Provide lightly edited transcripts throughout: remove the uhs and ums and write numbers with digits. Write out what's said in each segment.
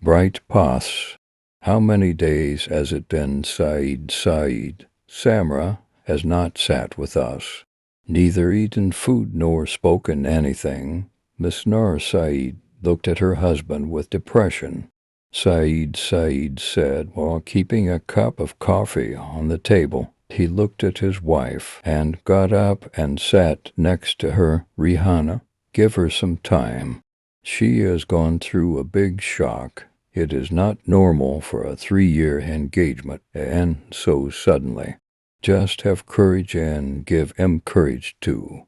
bright paths. How many days has it been, Said, Said? Samra has not sat with us, neither eaten food nor spoken anything. Miss Nur Said looked at her husband with depression. Said said, while keeping a cup of coffee on the table. He looked at his wife and got up and sat next to her. Rihanna, give her some time. She has gone through a big shock. It is not normal for a 3-year engagement and so suddenly. Just have courage and give him courage too.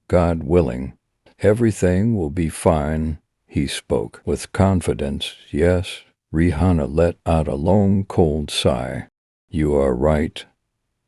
God willing, everything will be fine. He spoke with confidence. Yes, Rihanna let out a long, cold sigh. You are right,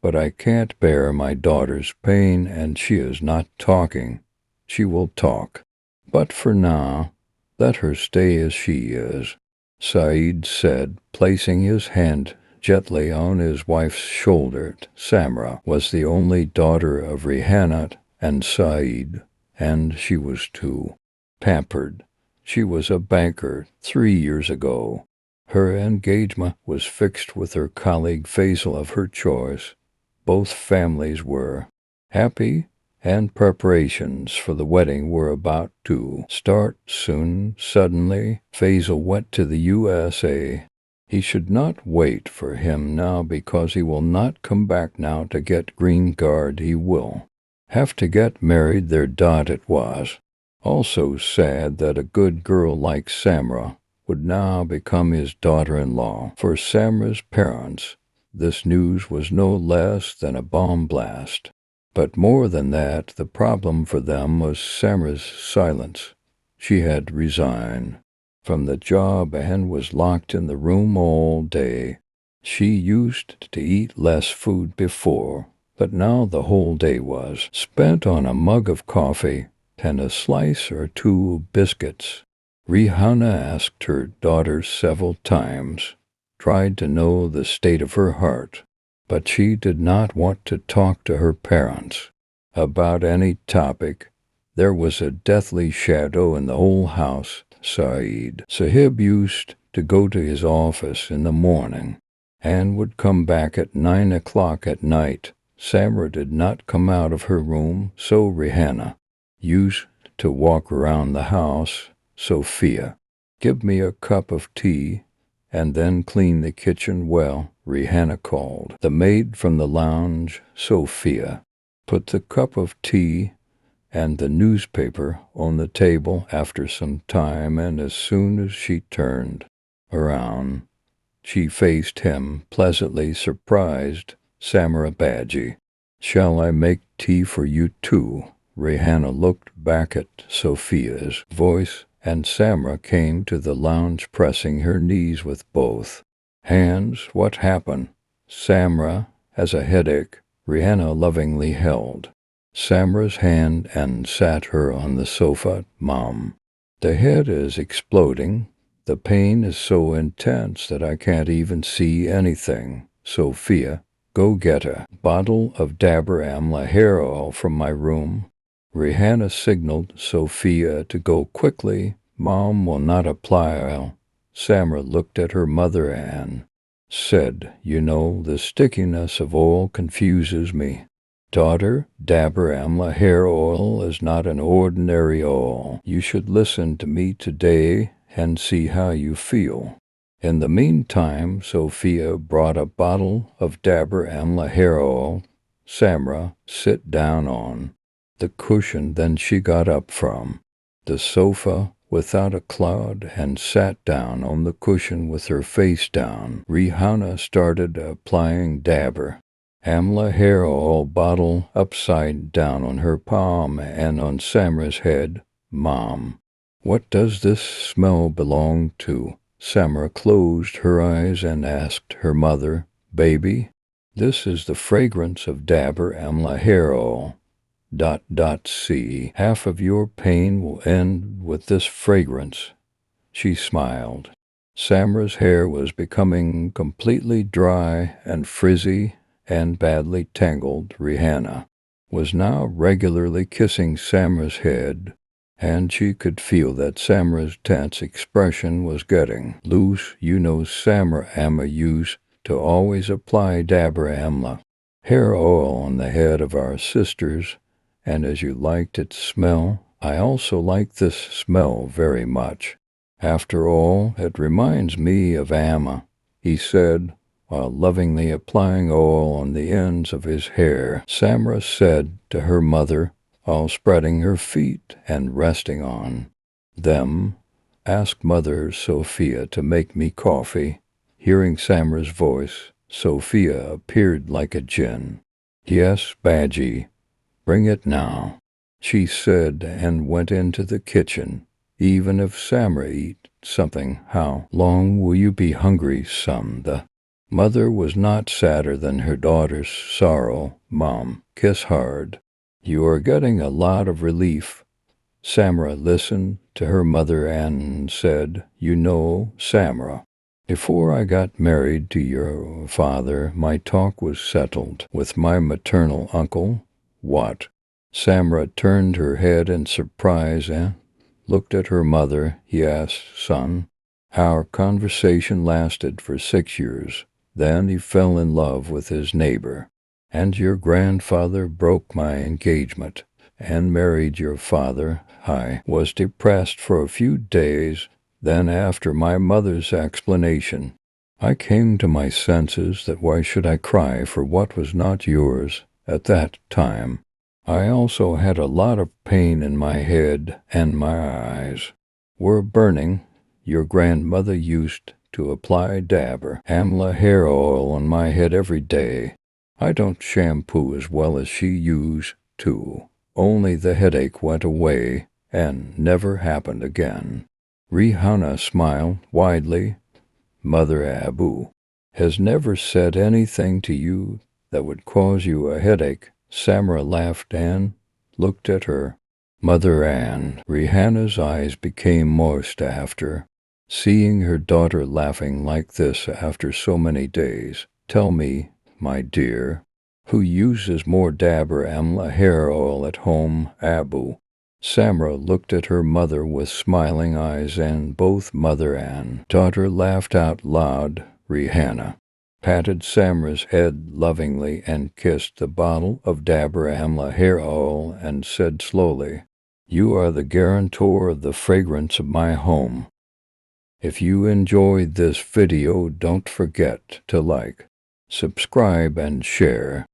but I can't bear my daughter's pain, and she is not talking. She will talk, but for now, let her stay as she is, Said said, placing his hand gently on his wife's shoulder. Samra was the only daughter of Rihanna and Said, and she was too pampered. She was a banker 3 years ago. Her engagement was fixed with her colleague Faisal of her choice. Both families were happy, and preparations for the wedding were about to start soon. Suddenly, Faisal went to the USA. He should not wait for him now because he will not come back now to get green card. He will have to get married there. It was also sad that a good girl like Samra would now become his daughter-in-law. For Samra's parents, this news was no less than a bomb blast. But more than that, the problem for them was Samra's silence. She had resigned from the job and was locked in the room all day. She used to eat less food before, but now the whole day was spent on a mug of coffee and a slice or two of biscuits. Rihanna asked her daughter several times, tried to know the state of her heart, but she did not want to talk to her parents about any topic. There was a deathly shadow in the whole house. Said Sahib used to go to his office in the morning and would come back at 9 o'clock at night. Samra did not come out of her room, so Rihanna used to walk around the house. Sophia, give me a cup of tea, and then clean the kitchen well, Rihanna called. The maid from the lounge, Sophia, put the cup of tea and the newspaper on the table after some time, and as soon as she turned around, she faced him, pleasantly surprised. Samra Baji, shall I make tea for you too? Rihanna looked back at Sophia's voice, and Samra came to the lounge, pressing her knees with both hands. What happened? Samra has a headache. Rihanna lovingly held Samra's hand and sat her on the sofa. Mom, the head is exploding. The pain is so intense that I can't even see anything. Sophia, go get a bottle of Dabur Amla hair oil from my room. Rihanna signaled Sophia to go quickly. Mom will not apply oil. Samra looked at her mother and said, you know, the stickiness of oil confuses me. Daughter, Dabur Amla hair oil is not an ordinary oil. You should listen to me today and see how you feel. In the meantime, Sophia brought a bottle of Dabur Amla hair oil. Samra, sit down on the cushion. Then she got up from the sofa without a cloud and sat down on the cushion with her face down. Rihanna started applying Dabur Amla hair oil bottle upside down on her palm and on Samra's head. Mom, what does this smell belong to? Samra closed her eyes and asked her mother, baby, this is the fragrance of Dabur Amla hair oil. See, half of your pain will end with this fragrance. She smiled. Samra's hair was becoming completely dry and frizzy and badly tangled. Rihanna was now regularly kissing Samra's head and she could feel that Samra's tense expression was getting loose. You know, Samra Amma used to always apply Dabur Amla hair oil on the head of our sisters, and as you liked its smell, I also like this smell very much. After all, it reminds me of Amma, he said, while lovingly applying oil on the ends of his hair. Samra said to her mother, while spreading her feet and resting on them, "Ask Mother Sophia to make me coffee." Hearing Samra's voice, Sophia appeared like a jinn. "Yes, Baji, bring it now," she said, and went into the kitchen. "Even if Samra eat something, how long will you be hungry, son?" The mother was not sadder than her daughter's sorrow. "Mom, kiss hard. You are getting a lot of relief." Samra listened to her mother and said, "You know, Samra, before I got married to your father, my talk was settled with my maternal uncle." "What?" Samra turned her head in surprise and looked at her mother. "Yes, son. Our conversation lasted for 6 years. Then he fell in love with his neighbor, and your grandfather broke my engagement and married your father. I was depressed for a few days. Then, after my mother's explanation, I came to my senses that why should I cry for what was not yours at that time? I also had a lot of pain in my head, and my eyes were burning. Your grandmother used to apply Dabur Amla hair oil on my head every day. I don't shampoo as well as she used to. Only the headache went away and never happened again." Rihanna smiled widely. "Mother Abu has never said anything to you that would cause you a headache." Samra laughed and looked at her mother, and Rihanna's eyes became moist after seeing her daughter laughing like this after so many days. "Tell me, my dear, who uses more Dabur Amla hair oil at home, Abu?" Samra looked at her mother with smiling eyes, and both mother and daughter laughed out loud. Rihanna patted Samra's head lovingly and kissed the bottle of Dabur Amla hair oil and said slowly, "You are the guarantor of the fragrance of my home." If you enjoyed this video, don't forget to like, subscribe, and share.